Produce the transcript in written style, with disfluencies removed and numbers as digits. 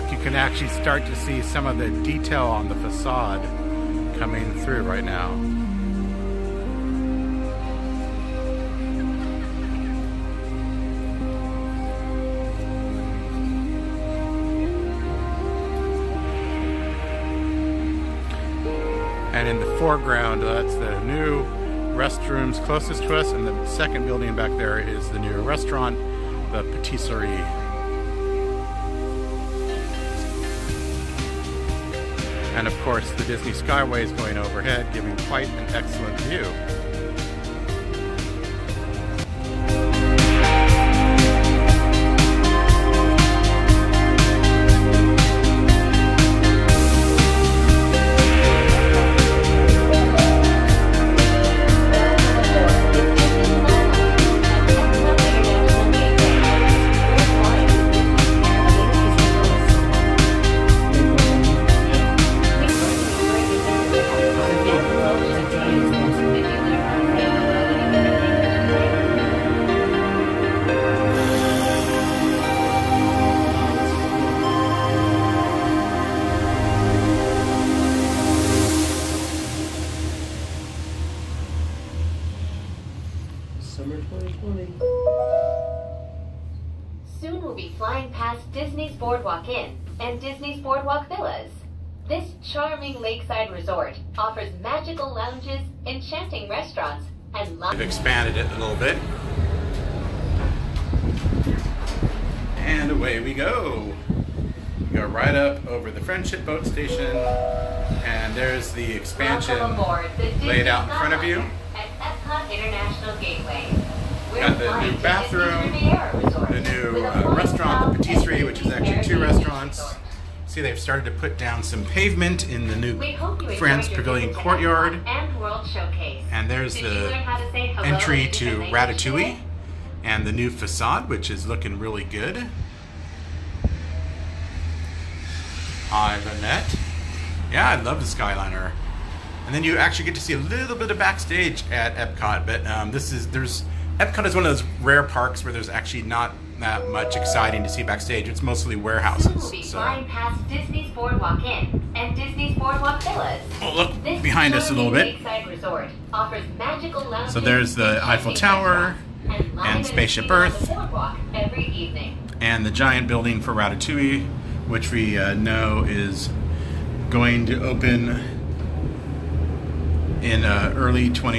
look, you can actually start to see some of the detail on the facade coming through right now. And in the foreground, that's the new restrooms closest to us, and the second building back there is the new restaurant, the Patisserie. And of course, the Disney Skyway is going overhead, giving quite an excellent view. Summer 2020. Soon we'll be flying past Disney's Boardwalk Inn and Disney's Boardwalk Villas. This charming lakeside resort offers magical lounges, enchanting restaurants, and We've expanded it a little bit. And away we go. We go right up over the Friendship Boat Station, and there's the expansion laid out in front of you. At EPCOT International Gateway. Got the new bathroom, the new restaurant, the Patisserie, which is actually 2 restaurants. See, they've started to put down some pavement in the new France Pavilion courtyard. And there's the entry to Ratatouille and the new facade, which is looking really good. Hi, Lynette. Yeah, I love the Skyliner. And then you actually get to see a little bit of backstage at EPCOT, but EPCOT is one of those rare parks where there's actually not that much exciting to see backstage. It's mostly warehouses. We'll be flying past Disney's Boardwalk Inn and Disney's Boardwalk Villas. Oh, look behind us a little bit. Resort offers magical lounges, so there's the Eiffel Tower and Spaceship Earth every evening. And the giant building for Ratatouille, which we know is going to open in early 2020.